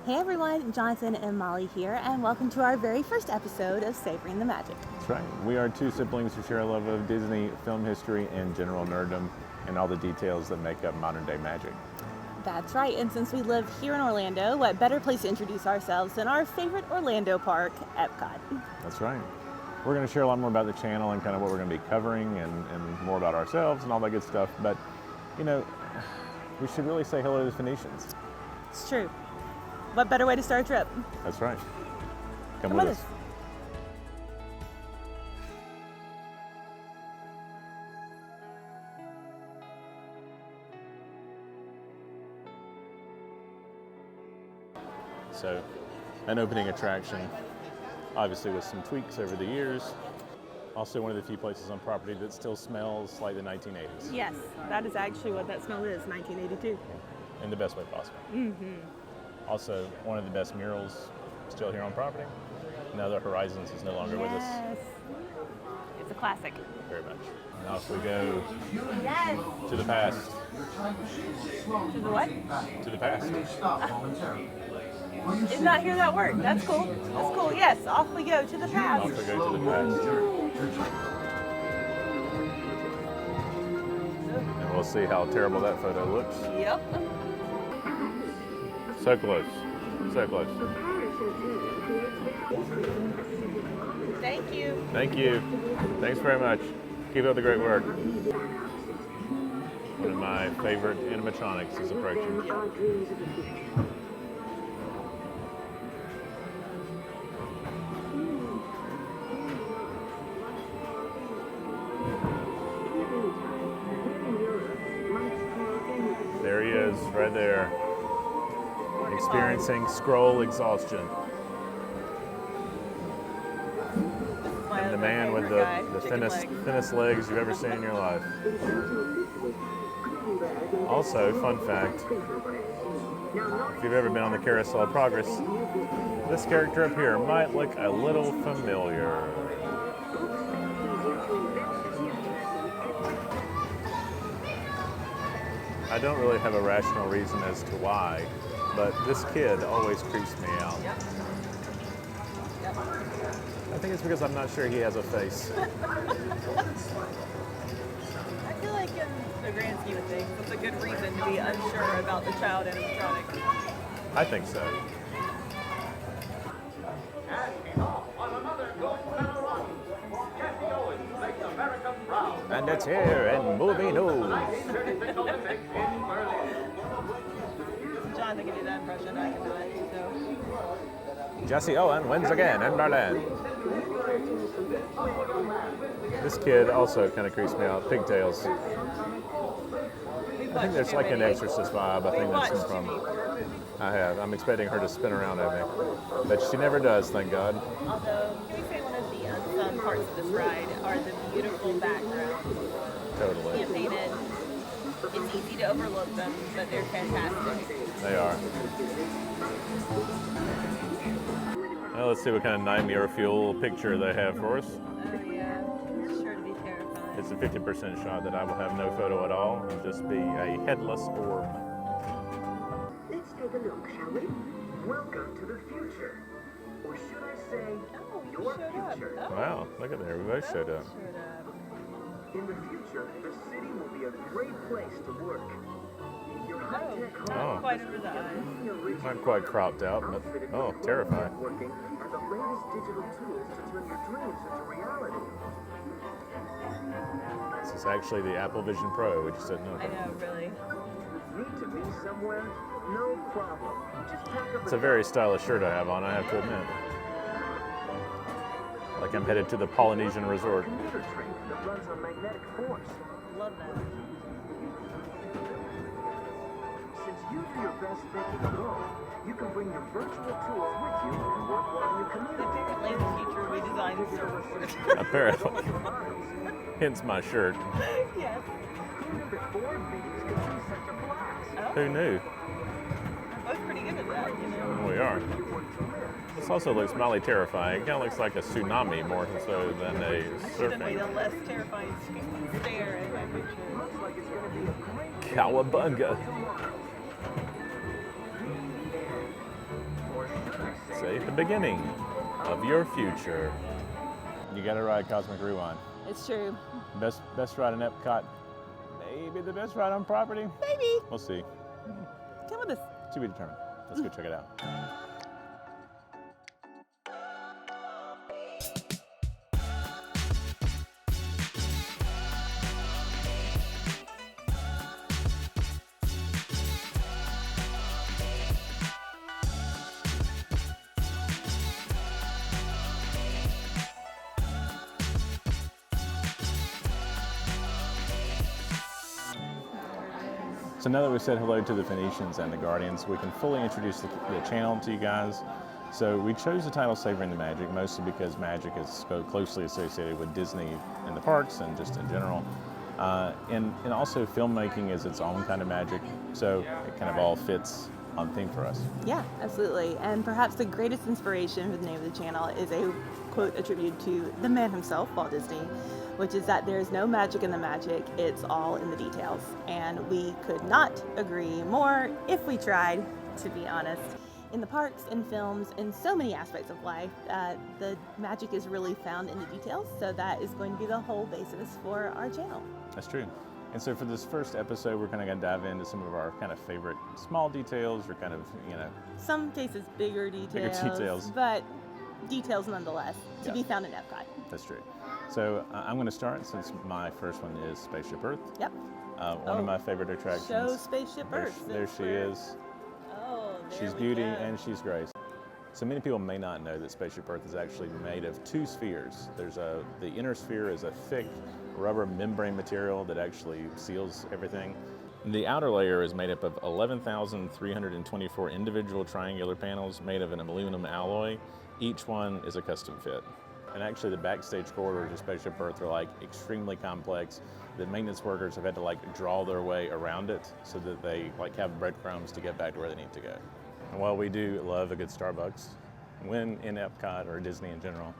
Hey everyone, Jonathan and Molly here, and welcome to our very first episode of Savoring the Magic. That's right. We are two siblings who share a love of Disney, film history, and general nerdom, and all the details that make up modern day magic. That's right, and since we live here in Orlando, what better place to introduce ourselves than our favorite Orlando park, Epcot. That's right. We're going to share a lot more about the channel and kind of what we're going to be covering and more about ourselves and all that good stuff. But, you know, we should really say hello to the Phoenicians. It's true. What better way to start a trip? That's right. Come with with us. So, an opening attraction, obviously with some tweaks over the years. Also one of the few places on property that still smells like the 1980s. Yes, that is actually what that smell is, 1982. In the best way possible. Mm-hmm. Also, one of the best murals still here on property. Now that Horizons is no longer with us. Yes. It's a classic. Very much. And off we go. Yes. To the past. To the what? To the past. Did not hear that word. That's cool. That's cool. Yes, off we go to the past. Off we go to the past. And we'll see how terrible that photo looks. Yep. So close. So close. Thank you. Thank you. Thanks very much. Keep up the great work. One of my favorite animatronics is approaching. There he is, right there. Experiencing scroll exhaustion. And the man with the thinnest legs you've ever seen in your life. Also, fun fact, if you've ever been on the Carousel of Progress, this character up here might look a little familiar. I don't really have a rational reason as to why, but this kid always creeps me out. Yep. Yep. I think it's because I'm not sure he has a face. I feel like in the grand scheme of things, it's a good reason to be unsure about the child animatronic. I think so. And it's here in movie news. Jonathan can do that impression, I can do it. So. Jesse Owen wins again in Berlin. This kid also kind of creeps me out. Pigtails. I think there's like an Exorcist vibe. I think that's from. I have. I'm expecting her to spin around at me, but she never does. Thank God. Although, can we say one of the unsung parts of this ride are the beautiful backgrounds. Totally. Hand painted. It's easy to overlook them, but they're fantastic. They are. Well, let's see what kind of nightmare fuel picture they have for us. Oh yeah, it's sure to be terrifying. It's a 50% shot that I will have no photo at all and just be a headless orb. Let's take a look, shall we? Welcome to the future. Or should I say, your future? Oh. Wow, look at there, we both showed up. In the future, the city will be a great place to work. Your high-tech home Oh. Quite over the eyes. Not quite cropped out, but oh, terrifying. Working and the latest digital tools to turn your dreams into reality. This is actually the Apple Vision Pro, which you said no. I know, really. Need to be somewhere? No problem. Just pack up It's a very stylish shirt I have on, I have to admit. Like I'm headed to the Polynesian resort. computer train that runs on magnetic force. Love that. Since you do your best thinking alone, you can bring your virtual tools with you and work while you commute. Apparently in the future we design surfboards. Apparently. Hence my shirt. Yes. Who knew that board meetings could be such a blast? Oh, Who knew? we're both pretty good at that, you know. We are. This also looks mildly terrifying. It kind of looks like a tsunami more so than a Definitely surfing. the less terrifying stare in my picture. Cowabunga. say, the beginning of your future. You got to ride Cosmic Rewind. It's true. Best ride in Epcot. Maybe the best ride on property. Maybe. We'll see. Come with us. To be determined. Let's go check it out. So now that we've said hello to the Phoenicians and the Guardians, we can fully introduce the channel to you guys. So we chose the title Savoring the Magic, mostly because magic is so closely associated with Disney and the parks and just in general. And also filmmaking is its own kind of magic, so it kind of all fits on theme for us. Yeah, absolutely. And perhaps the greatest inspiration for the name of the channel is a quote attributed to the man himself, Walt Disney, which is that there's no magic in the magic, it's all in the details. And we could not agree more if we tried, to be honest. In the parks, in films, in so many aspects of life, the magic is really found in the details, so that is going to be the whole basis for our channel. That's true. And so for this first episode, we're kind of going to dive into some of our kind of favorite small details, or kind of, some cases bigger details. But details nonetheless, to be found in Epcot. That's true. So I'm going to start, since my first one is Spaceship Earth. Yep. One of my favorite attractions. Show Spaceship Earth. There she is. Oh, there She's beauty and she's grace. So many people may not know that Spaceship Earth is actually made of two spheres. The inner sphere is a thick rubber membrane material that actually seals everything. The outer layer is made up of 11,324 individual triangular panels made of an aluminum alloy. Each one is a custom fit. And actually the backstage corridors of Spaceship Earth are like extremely complex. The maintenance workers have had to like draw their way around it so that they like have breadcrumbs to get back to where they need to go. And while we do love a good Starbucks, when in Epcot or Disney in general,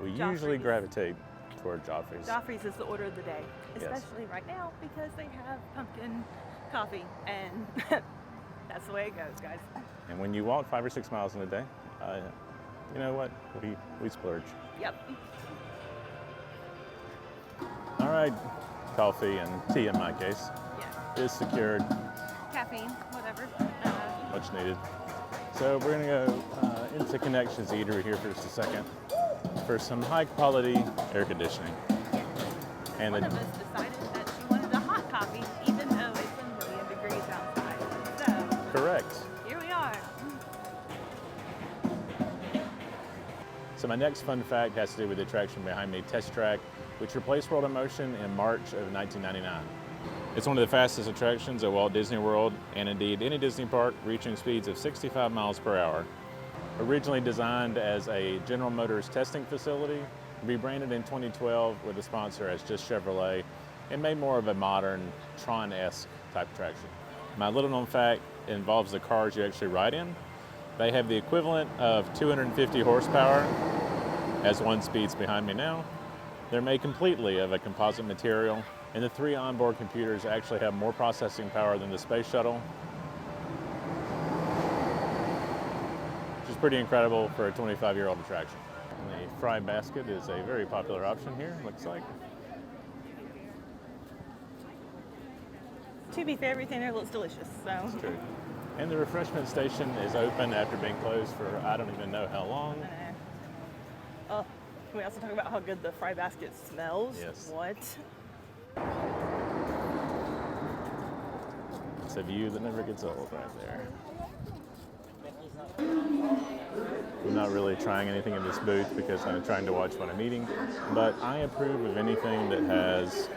we usually gravitate toward Joffrey's. Joffrey's is the order of the day, especially right now because they have pumpkin coffee, and that's the way it goes, guys. And when you walk 5 or 6 miles in a day, you know what? We splurge. Yep. All right, coffee and tea in my case is secured. Caffeine, whatever. Much needed. So we're gonna go into Connections Eatery here for just a second for some high quality air conditioning. And one of us decided that she wanted a hot coffee, even though it's 1 million degrees outside. So correct. Here we are. So my next fun fact has to do with the attraction behind me, Test Track, which replaced World in Motion in March of 1999. It's one of the fastest attractions at Walt Disney World, and indeed any Disney park, reaching speeds of 65 miles per hour. Originally designed as a General Motors testing facility, rebranded in 2012 with a sponsor as just Chevrolet, and made more of a modern Tron-esque type attraction. My little known fact involves the cars you actually ride in. They have the equivalent of 250 horsepower, as one speeds behind me now. They're made completely of a composite material, and the 3 onboard computers actually have more processing power than the space shuttle, which is pretty incredible for a 25-year-old attraction. And the fry basket is a very popular option here, looks like. To be fair, everything there looks delicious, so. That's true. And the refreshment station is open after being closed for I don't even know how long. Oh, can we also talk about how good the fry basket smells? Yes. What? It's a view that never gets old right there. I'm not really trying anything in this booth because I'm trying to watch what I'm eating, but I approve of anything that has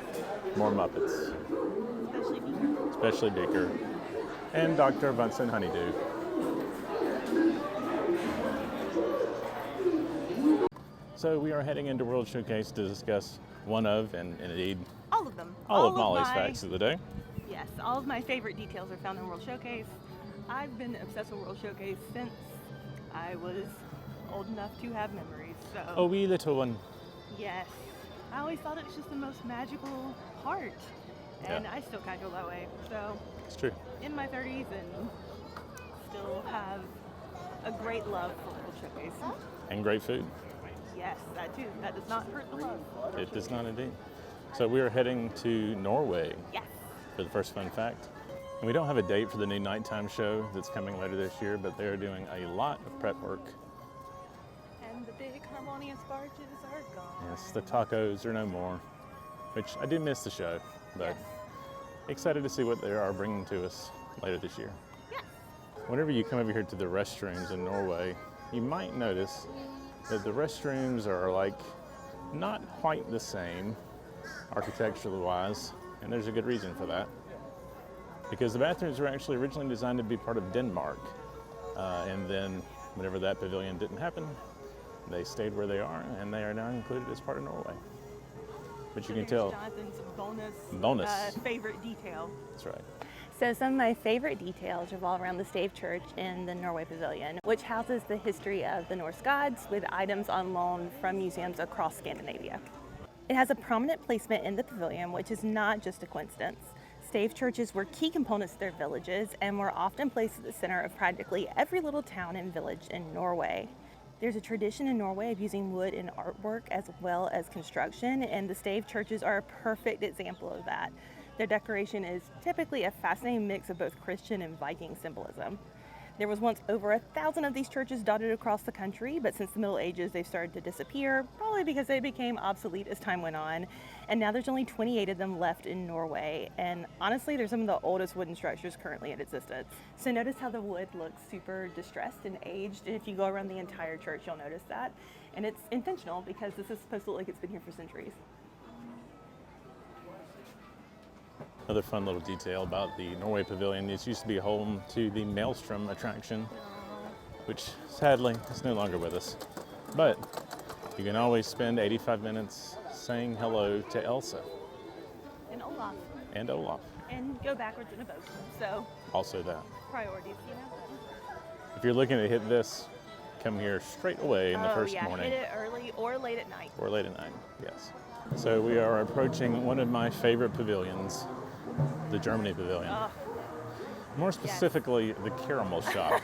more Muppets. Especially Beaker. And Dr. Bunsen Honeydew. So we are heading into World Showcase to discuss one of, and indeed, all of them. All of Mollie's facts of the day. Yes, all of my favorite details are found in World Showcase. I've been obsessed with World Showcase since I was old enough to have memories. So. Oh, wee little one. Yes. I always thought it was just the most magical part. And I still kind of feel that way. So It's true. in my 30s and still have a great love for World Showcase. And great food. Yes, that too. That does not hurt the love. It does not indeed. So we are heading to Norway Yes. for the first fun fact. And we don't have a date for the new nighttime show that's coming later this year, but they're doing a lot of prep work. And the big harmonious barges are gone. Yes, the tacos are no more, which I do miss the show, but Yes. excited to see what they are bringing to us later this year. Yes. Whenever you come over here to the restrooms in Norway, you might notice that the restrooms are like not quite the same architecturally wise, and there's a good reason for that. Because the bathrooms were actually originally designed to be part of Denmark, and then whenever that pavilion didn't happen, they stayed where they are, and they are now included as part of Norway. But you can tell. Jonathan's Bonus. favorite detail. That's right. So some of my favorite details revolve around the Stave Church in the Norway Pavilion, which houses the history of the Norse gods with items on loan from museums across Scandinavia. It has a prominent placement in the pavilion, which is not just a coincidence. Stave churches were key components of their villages and were often placed at the center of practically every little town and village in Norway. There's a tradition in Norway of using wood in artwork as well as construction, and the Stave churches are a perfect example of that. Their decoration is typically a fascinating mix of both Christian and Viking symbolism. There was once over 1,000 of these churches dotted across the country, but since the Middle Ages they've started to disappear, probably because they became obsolete as time went on. And now there's only 28 of them left in Norway. And honestly, they're some of the oldest wooden structures currently in existence. So notice how the wood looks super distressed and aged. And if you go around the entire church, you'll notice that. And it's intentional because this is supposed to look like it's been here for centuries. Another fun little detail about the Norway Pavilion, this used to be home to the Maelstrom attraction, which sadly is no longer with us. But you can always spend 85 minutes saying hello to Elsa. And Olaf. And Olaf. And go backwards in a boat. So Also that. priorities, you know? If you're looking to hit this, come here straight away in the first morning. Hit it early or late at night. Or late at night, yes. So we are approaching one of my favorite pavilions, the Germany Pavilion. More specifically, the caramel shop.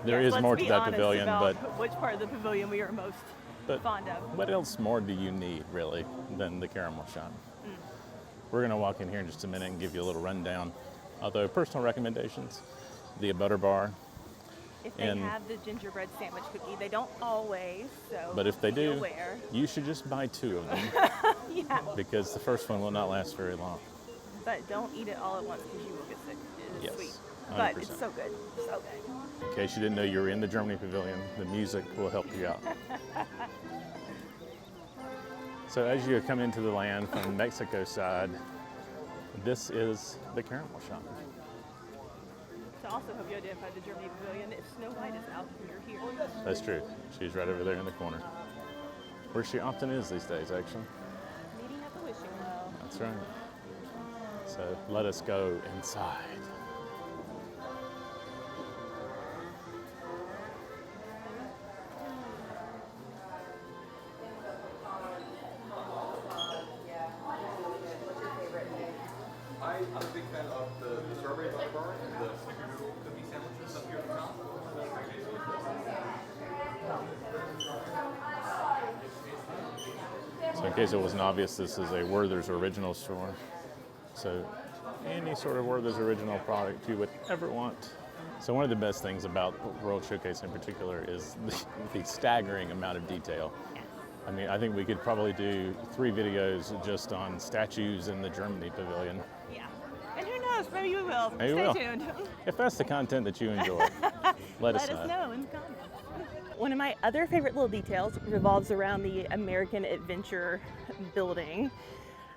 There is more to that pavilion, but which part of the pavilion we are most fond of. What else more do you need, really, than the caramel shop? We're going to walk in here in just a minute and give you a little rundown. Although personal recommendations, the butter bar. If they have the gingerbread sandwich cookie, they don't always. So but if they do, aware. you should just buy 2 of them. Yeah. Because the first one will not last very long. But don't eat it all at once because you will get sick. It is Yes, sweet. 100%. But it's so good. So good. In case you didn't know you were in the Germany Pavilion, the music will help you out. So as you come into the land from Mexico side, this is the caramel shop. To also help you identify the Germany Pavilion, if Snow White is out, you're here. That's true. She's right over there in the corner. Where she often is these days, actually. Meeting at the wishing well. That's right. So let us go inside. I'm a big fan of the strawberry butter bar and the snickerdoodle cookie sandwiches up here at the top. So in case it wasn't obvious, this is a Werther's Original store. So any sort of Werther's Original product you would ever want. So one of the best things about World Showcase in particular is the staggering amount of detail. I mean, I think we could probably do 3 videos just on statues in the Germany Pavilion. Yeah. And who knows, maybe we will. Maybe Stay we will. tuned. If that's the content that you enjoy, let us know. In the comments. One of my other favorite little details revolves around the American Adventure building.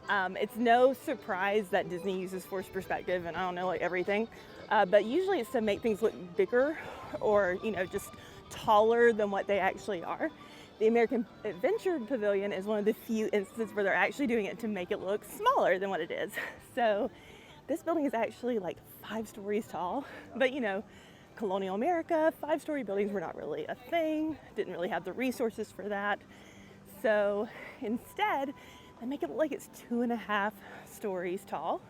It's no surprise that Disney uses forced perspective and I don't know, like everything, but usually it's to make things look bigger or, you know, just taller than what they actually are. The American Adventure Pavilion is one of the few instances where they're actually doing it to make it look smaller than what it is. So this building is actually like 5 stories tall, but you know, colonial America, 5-story buildings were not really a thing, didn't really have the resources for that. So instead, they make it look like it's 2.5 stories tall.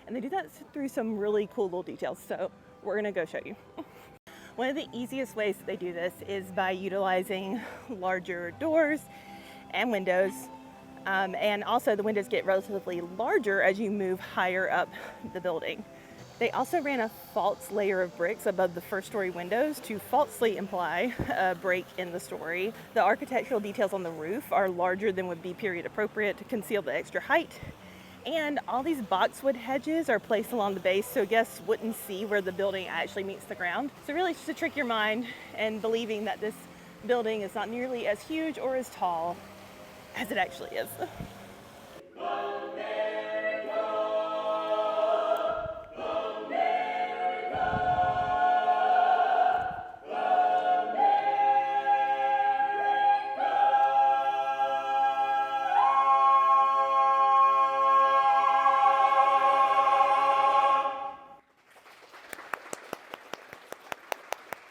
And they do that through some really cool little details. So we're gonna go show you. One of the easiest ways that they do this is by utilizing larger doors and windows. And also the windows get relatively larger as you move higher up the building. They also ran a false layer of bricks above the first story windows to falsely imply a break in the story. The architectural details on the roof are larger than would be period appropriate to conceal the extra height. And all these boxwood hedges are placed along the base so guests wouldn't see where the building actually meets the ground. So really it's just to trick your mind and believing that this building is not nearly as huge or as tall as it actually is.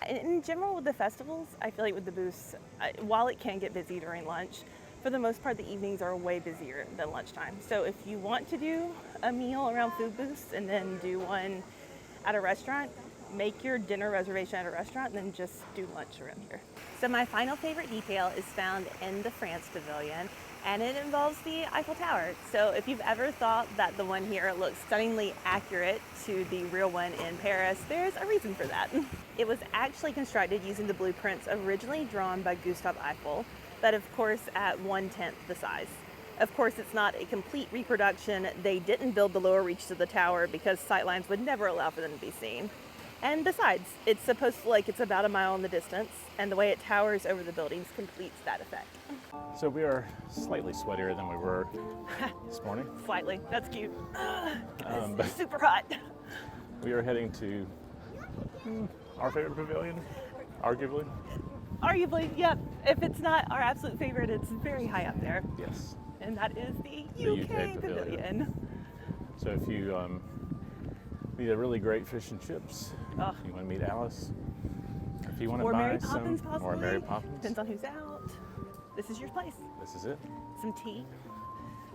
In general, with the festivals, I feel like with the booths, while it can get busy during lunch, for the most part, the evenings are way busier than lunchtime. So if you want to do a meal around food booths and then do one at a restaurant, make your dinner reservation at a restaurant and then just do lunch around here. So my final favorite detail is found in the France Pavilion, and it involves the Eiffel Tower. So if you've ever thought that the one here looks stunningly accurate to the real one in Paris, there's a reason for that. It was actually constructed using the blueprints originally drawn by Gustave Eiffel, but of course at 1/10 the size. Of course, it's not a complete reproduction. They didn't build the lower reaches of the tower because sightlines would never allow for them to be seen. And besides, it's supposed to look like it's about a mile in the distance, and the way it towers over the buildings completes that effect. So we are slightly sweatier than we were this morning. Slightly, that's cute. But It's super hot. we are heading to our favorite pavilion, arguably. Arguably, yep. If it's not our absolute favorite, it's very high up there. Yes. And that is the The UK, UK Pavilion. So if you need a really great fish and chips, Ugh. you want to meet Alice, if you want to Or buy Mary some, Poppins, possibly. or Mary Poppins, Depends on who's out. This is your place. this is it. Some tea,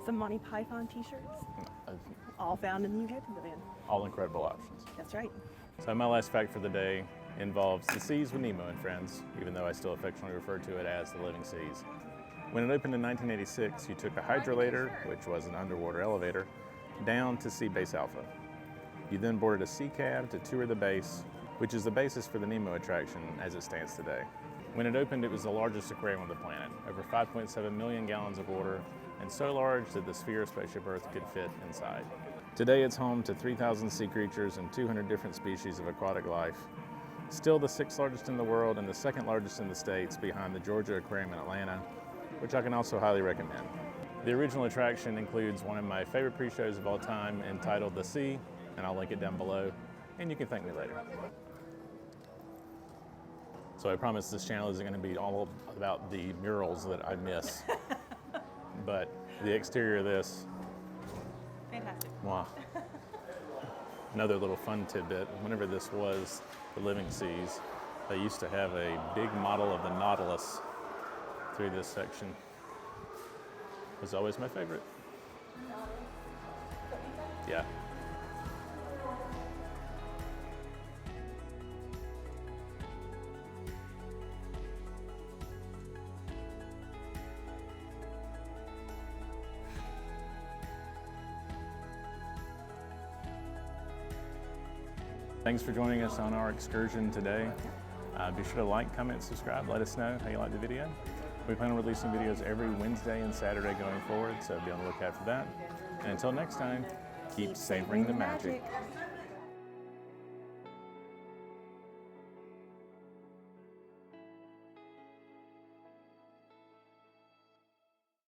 some Monty Python t-shirts, Uh, all found in the UK Pavilion. All incredible options. That's right. So my last fact for the day involves the seas with Nemo and Friends, even though I still affectionately refer to it as the Living Seas. When it opened in 1986, you took a hydrolator, which was an underwater elevator, down to Sea Base Alpha. You then boarded a sea cab to tour the base, which is the basis for the Nemo attraction as it stands today. When it opened, it was the largest aquarium on the planet, over 5.7 million gallons of water, and so large that the sphere of Spaceship Earth could fit inside. Today it's home to 3,000 sea creatures and 200 different species of aquatic life. Still the 6th largest in the world and the 2nd largest in the States behind the Georgia Aquarium in Atlanta, which I can also highly recommend. The original attraction includes one of my favorite pre-shows of all time entitled The Sea, and I'll link it down below, and you can thank me later. So I promise this channel isn't going to be all about the murals that I miss, but the exterior of this, Fantastic. wow. Another little fun tidbit, whenever this was the Living Seas, they used to have a big model of the Nautilus through this section. It was always my favorite. Yeah. Thanks for joining us on our excursion today. Be sure to like, comment, subscribe, let us know how you like the video. We plan on releasing videos every Wednesday and Saturday going forward, so be on the lookout for that. And until next time, keep savoring the magic.